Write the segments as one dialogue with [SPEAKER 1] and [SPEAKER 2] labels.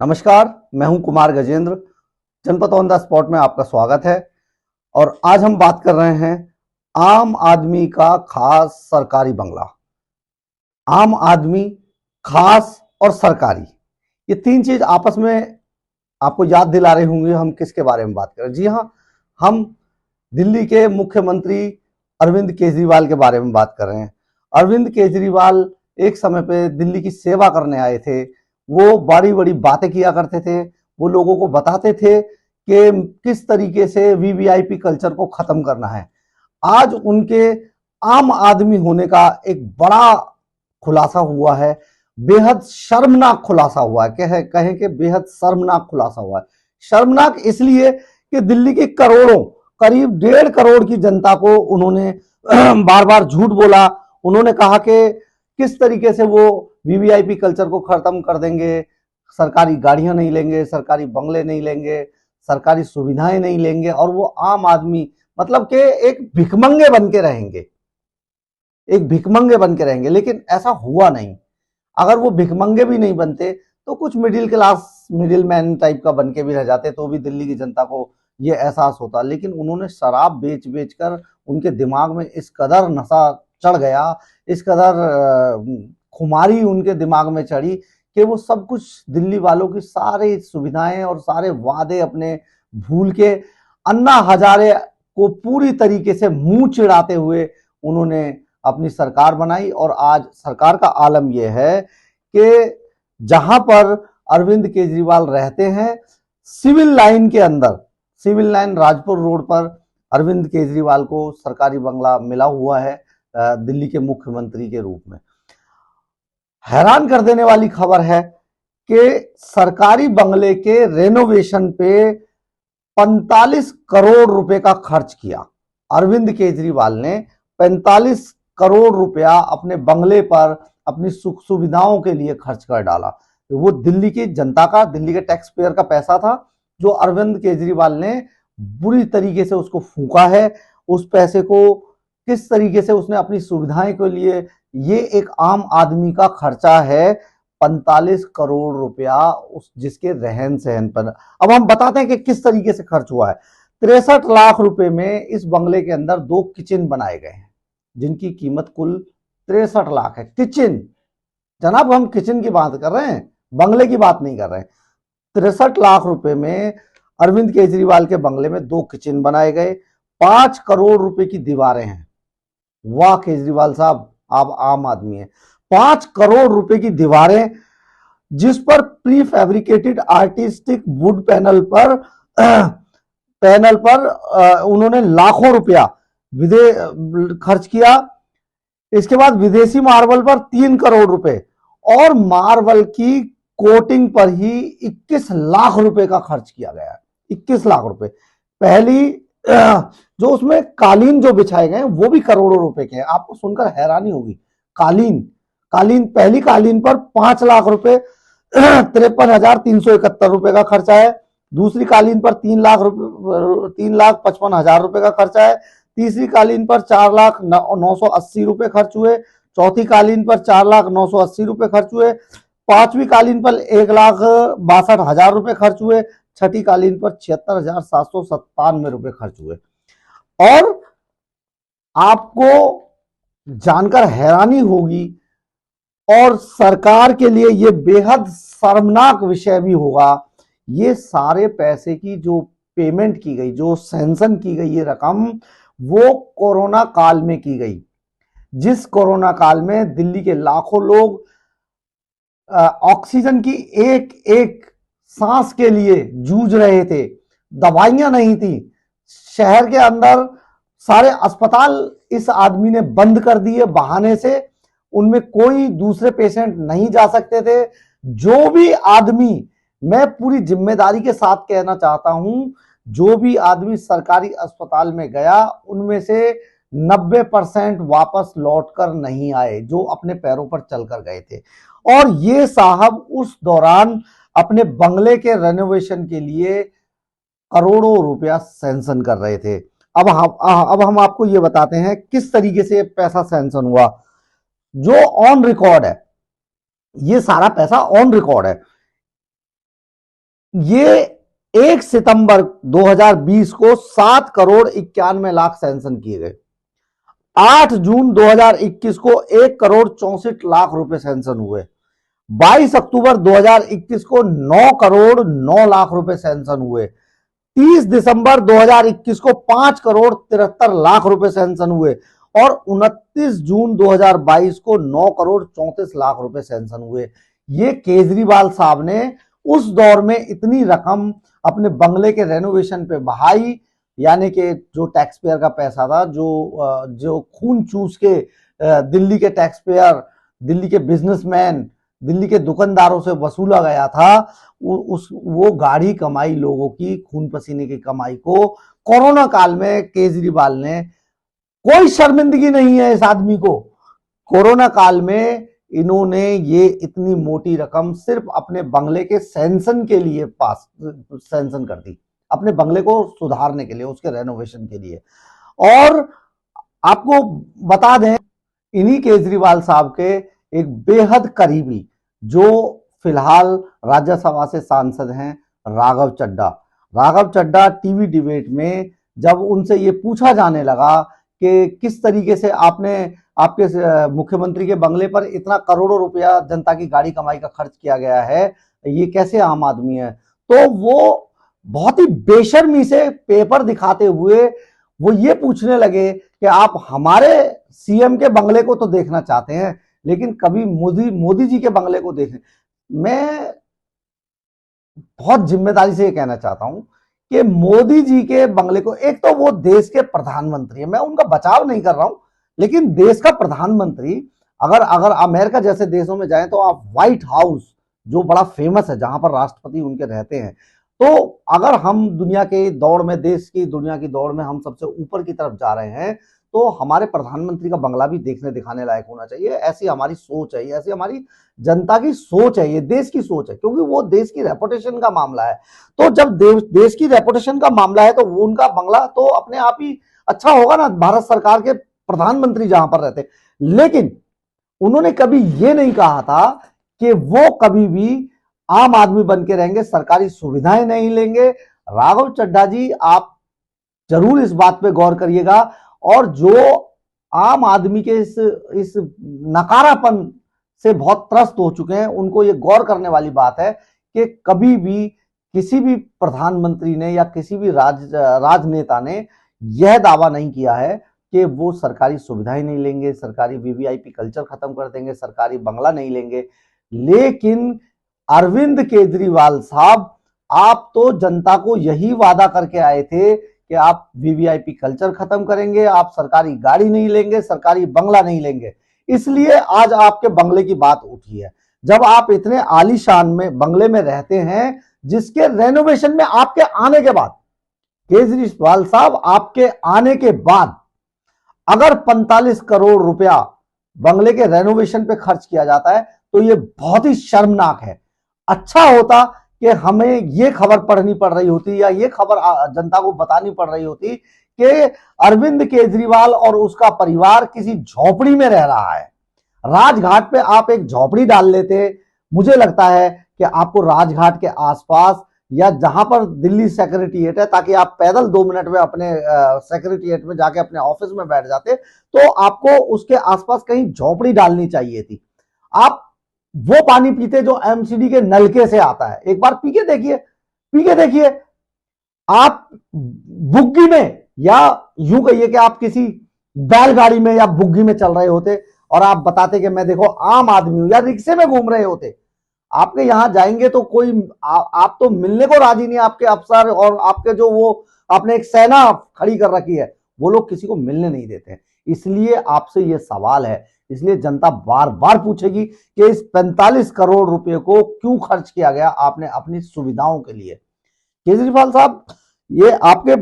[SPEAKER 1] नमस्कार, मैं हूं कुमार गजेंद्र। जनपद ऑन द स्पॉट में आपका स्वागत है। और आज हम बात कर रहे हैं आम आदमी का खास सरकारी बंगला। आम आदमी, खास और सरकारी, ये तीन चीज आपस में आपको याद दिला रहे होंगे हम किसके बारे में बात कर रहे हैं। जी हाँ, हम दिल्ली के मुख्यमंत्री अरविंद केजरीवाल के बारे में बात कर रहे हैं। अरविंद केजरीवाल एक समय पे दिल्ली की सेवा करने आए थे। वो बड़ी बड़ी बातें किया करते थे। वो लोगों को बताते थे कि किस तरीके से वीवीआईपी कल्चर को खत्म करना है। आज उनके आम आदमी होने का एक बड़ा खुलासा हुआ है। बेहद शर्मनाक खुलासा हुआ है। कहें कि बेहद शर्मनाक खुलासा हुआ है। शर्मनाक इसलिए कि दिल्ली की करोड़ों, करीब 1.5 करोड़ की जनता को उन्होंने बार बार झूठ बोला। उन्होंने कहा कि किस तरीके से वो वीवीआईपी कल्चर को खत्म कर देंगे, सरकारी गाड़ियां नहीं लेंगे, सरकारी बंगले नहीं लेंगे, सरकारी सुविधाएं नहीं लेंगे, और वो आम आदमी मतलब कि एक भिखमंगे बन के रहेंगे, एक भिखमंगे बन के रहेंगे। लेकिन ऐसा हुआ नहीं। अगर वो भिखमंगे भी नहीं बनते तो कुछ middle class, middle man type का बन के भी रह जाते तो भी दिल्ली की जनता को ये एहसास होता। लेकिन उन्होंने शराब बेच बेच कर उनके दिमाग में इस कदर नशा चढ़ गया, इस कदर खुमारी उनके दिमाग में चढ़ी कि वो सब कुछ, दिल्ली वालों की सारी सुविधाएं और सारे वादे अपने भूल के अन्ना हजारे को पूरी तरीके से मुंह चिढ़ाते हुए उन्होंने अपनी सरकार बनाई। और आज सरकार का आलम यह है कि जहां पर अरविंद केजरीवाल रहते हैं, सिविल लाइन के अंदर, सिविल लाइन राजपुर रोड पर अरविंद केजरीवाल को सरकारी बंगला मिला हुआ है दिल्ली के मुख्यमंत्री के रूप में। हैरान कर देने वाली खबर है कि सरकारी बंगले के रेनोवेशन पे 45 करोड़ रुपए का खर्च किया। अरविंद केजरीवाल ने 45 करोड़ रुपया अपने बंगले पर, अपनी सुख सुविधाओं के लिए खर्च कर डाला। वो दिल्ली की जनता का, दिल्ली के टैक्स पेयर का पैसा था जो अरविंद केजरीवाल ने बुरी तरीके से उसको फूंका है। उस पैसे को किस तरीके से उसने अपनी सुविधाएं के लिए, ये एक आम आदमी का खर्चा है 45 करोड़ रुपया उस जिसके रहन सहन पर। अब हम बताते हैं कि किस तरीके से खर्च हुआ है। 63 लाख रुपए में इस बंगले के अंदर 2 किचन बनाए गए हैं जिनकी कीमत कुल 63 लाख है। किचन, जनाब, हम किचन की बात कर रहे हैं, बंगले की बात नहीं कर रहे हैं। 63 लाख रुपए में अरविंद केजरीवाल के बंगले में 2 किचन बनाए गए। 5 करोड़ रुपए की दीवारें हैं। वाह केजरीवाल साहब, आप आम आदमी हैं। 5 करोड़ रुपए की दीवारें जिस पर pre fabricated artistic would panel पर उन्होंने लाखों रुपया खर्च किया। इसके बाद विदेशी मार्बल पर 3 करोड़ रुपए और मार्बल की कोटिंग पर ही 21 लाख रुपए का खर्च किया गया है। 21 लाख रुपए। पहली जो उसमें कालीन जो बिछाए गए वो भी करोड़ों रुपए के हैं। आपको सुनकर हैरानी होगी। कालीन, पहली कालीन पर 5 लाख रुपए 53,371 रुपए का खर्चा है। दूसरी कालीन पर 3,55,000 रुपए का खर्चा है। तीसरी कालीन पर 4,09,80 रुपए खर्च हुए। चौथी कालीन पर 4,09,80 रुपए खर्च हुए। पांचवी कालीन पर 1,62,000 रुपए खर्च हुए। छठी कालीन पर 76,797 रुपए खर्च हुए। और आपको जानकर हैरानी होगी और सरकार के लिए यह बेहद शर्मनाक विषय भी होगा, ये सारे पैसे की जो पेमेंट की गई, जो सैंक्शन की गई ये रकम, वो कोरोना काल में की गई। जिस कोरोना काल में दिल्ली के लाखों लोग ऑक्सीजन की एक एक सांस के लिए जूझ रहे थे। दवाइयां नहीं थी। शहर के अंदर सारे अस्पताल इस आदमी ने बंद कर दिए बहाने से। उनमें कोई दूसरे पेशेंट नहीं जा सकते थे। जो भी आदमी, मैं पूरी जिम्मेदारी के साथ कहना चाहता हूं, जो भी आदमी सरकारी अस्पताल में गया उनमें से 90% वापस लौटकर नहीं आए, जो अपने पैरों पर चलकर गए थे। और ये साहब उस दौरान अपने बंगले के रेनोवेशन के लिए करोड़ों रुपया सैंक्शन कर रहे थे। अब हम आपको ये बताते हैं किस तरीके से पैसा सैंक्शन हुआ, जो ऑन रिकॉर्ड है। ये सारा पैसा ऑन रिकॉर्ड है। ये 1 सितंबर 2020 को 7 करोड़ 91 लाख सैंक्शन किए गए। 8 जून 2021 को 1 करोड़ 64 लाख रुपए सैंक्शन हुए। 22 अक्टूबर 2021 को 9 करोड़ 9 लाख रुपए सैंक्शन हुए। 30 दिसंबर 2021 को 5 करोड़ 73 लाख रुपए सैंक्शन हुए और 29 जून 2022 को 9 करोड़ 34 लाख रुपए सैंक्शन हुए। ये केजरीवाल साहब ने उस दौर में इतनी रकम अपने बंगले के रेनोवेशन पे बहाई, यानी कि जो टैक्स पेयर का पैसा था, जो खून चूस के दिल्ली के टैक्स पेयर, दिल्ली के बिजनेसमैन, दिल्ली के दुकानदारों से वसूला गया था, वो गाढ़ी कमाई, लोगों की खून पसीने की कमाई को कोरोना काल में केजरीवाल ने, कोई शर्मिंदगी नहीं है इस आदमी को, कोरोना काल में इन्होंने ये इतनी मोटी रकम सिर्फ अपने बंगले के सैंक्शन के लिए पास सैंक्शन कर दी, अपने बंगले को सुधारने के लिए, उसके रेनोवेशन के लिए। और आपको बता दें, इन्हीं केजरीवाल साहब के एक बेहद करीबी, जो फिलहाल राज्यसभा से सांसद हैं, राघव चड्ढा। राघव चड्ढा टीवी डिबेट में जब उनसे ये पूछा जाने लगा कि किस तरीके से आपने आपके मुख्यमंत्री के बंगले पर इतना करोड़ों रुपया जनता की गाड़ी कमाई का खर्च किया गया है, ये कैसे आम आदमी है, तो वो बहुत ही बेशर्मी से पेपर दिखाते हुए वो ये पूछने लगे कि आप हमारे सीएम के बंगले को तो देखना चाहते हैं, लेकिन कभी मोदी जी के बंगले को देखें। मैं बहुत जिम्मेदारी से ये कहना चाहता हूं कि मोदी जी के बंगले को, एक तो वो देश के प्रधानमंत्री है, मैं उनका बचाव नहीं कर रहा हूं, लेकिन देश का प्रधानमंत्री, अगर अगर अमेरिका जैसे देशों में जाएं तो आप व्हाइट हाउस, जो बड़ा फेमस है, जहां पर राष्ट्रपति उनके रहते हैं, तो अगर हम दुनिया के दौड़ में, देश की दुनिया की दौड़ में हम सबसे ऊपर की तरफ जा रहे हैं, तो हमारे प्रधानमंत्री का बंगला भी देखने दिखाने लायक होना चाहिए। ऐसी हमारी सोच है, ऐसी हमारी जनता की सोच है, ये देश की सोच है, क्योंकि वो देश की रेपुटेशन का मामला है। तो जब देश की रेपुटेशन का मामला है तो वो उनका बंगला तो अपने आप ही अच्छा होगा ना, भारत सरकार के प्रधानमंत्री जहां पर रहते। लेकिन उन्होंने कभी ये नहीं कहा था कि वो कभी भी आम आदमी बन के रहेंगे, सरकारी सुविधाएं नहीं लेंगे। राघव चड्ढा जी, आप जरूर इस बात पे गौर करिएगा, और जो आम आदमी के इस नकारापन से बहुत त्रस्त हो चुके हैं, उनको ये गौर करने वाली बात है कि कभी भी किसी भी प्रधानमंत्री ने या किसी भी राजनेता ने यह दावा नहीं किया है कि वो सरकारी सुविधाएं नहीं लेंगे, सरकारी वीवीआईपी कल्चर खत्म कर देंगे, सरकारी बंगला नहीं लेंगे। लेकिन अरविंद केजरीवाल साहब, आप तो जनता को यही वादा करके आए थे कि आप वीवीआईपी कल्चर खत्म करेंगे, आप सरकारी गाड़ी नहीं लेंगे, सरकारी बंगला नहीं लेंगे। इसलिए आज आपके बंगले की बात उठी है। जब आप इतने आलीशान में बंगले में रहते हैं, जिसके रेनोवेशन में आपके आने के बाद, केजरीवाल साहब, आपके आने के बाद अगर 45 करोड़ रुपया बंगले के रेनोवेशन पे खर्च किया जाता है, तो यह बहुत ही शर्मनाक है। अच्छा होता कि हमें यह खबर पढ़नी पड़ रही होती, या यह खबर जनता को बतानी पड़ रही होती कि अरविंद केजरीवाल और उसका परिवार किसी झोपड़ी में रह रहा है। राजघाट पे आप एक झोपड़ी डाल लेते, मुझे लगता है कि आपको राजघाट के आसपास, या जहां पर दिल्ली सेक्रेटेरिएट है, ताकि आप पैदल 2 मिनट में अपने सेक्रेटेरिएट में जाके अपने ऑफिस में बैठ जाते, तो आपको उसके आसपास कहीं झोपड़ी डालनी चाहिए थी। आप वो पानी पीते जो एमसीडी के नलके से आता है, एक बार पी के देखिए, पी के देखिए। आप बुग्गी में, या यूं कहिए कि आप किसी बैलगाड़ी में या बुग्गी में चल रहे होते और आप बताते कि मैं देखो आम आदमी हूं, या रिक्शे में घूम रहे होते। आपके यहां जाएंगे तो कोई आप तो मिलने को राजी नहीं, आपके अफसर और आपके जो वो आपने एक सेना खड़ी कर रखी है, वो लोग किसी को मिलने नहीं देते। इसलिए आपसे ये सवाल है, इसलिए जनता बार बार पूछेगी कि इस 45 करोड़ रुपए को क्यों खर्च किया गया आपने अपनी सुविधाओं के लिए। केजरीवाल साहब, ये आपके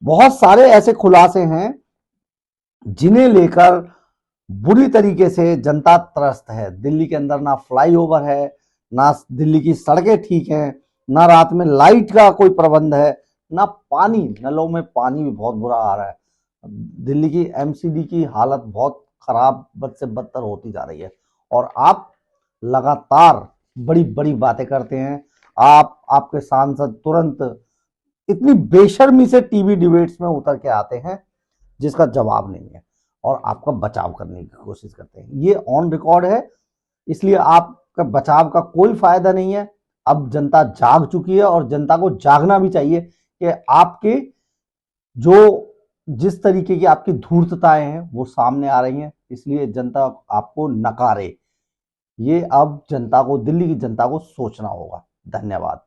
[SPEAKER 1] बहुत सारे ऐसे खुलासे हैं जिन्हें लेकर बुरी तरीके से जनता त्रस्त है। दिल्ली के अंदर ना फ्लाईओवर है, ना दिल्ली की सड़कें ठीक हैं, ना रात में लाइट का कोई प्रबंध है, ना पानी, नलों में पानी भी बहुत बुरा आ रहा है। दिल्ली की एमसीडी की हालत बहुत खराब, बद से बदतर होती जा रही है, और आप लगातार बड़ी बड़ी बातें करते हैं, आपके सांसद तुरंत इतनी बेशर्मी से टीवी डिबेट्स में उतर के आते हैं जिसका जवाब नहीं है और आपका बचाव करने की कोशिश करते हैं। ये ऑन रिकॉर्ड है, इसलिए आपका बचाव का कोई फायदा नहीं है। अब जनता जाग चुकी है और जनता को जागना भी चाहिए कि आपके जो जिस तरीके की आपकी धूर्तताएं हैं वो सामने आ रही हैं, इसलिए जनता आपको नकारे। ये अब जनता को, दिल्ली की जनता को सोचना होगा। धन्यवाद।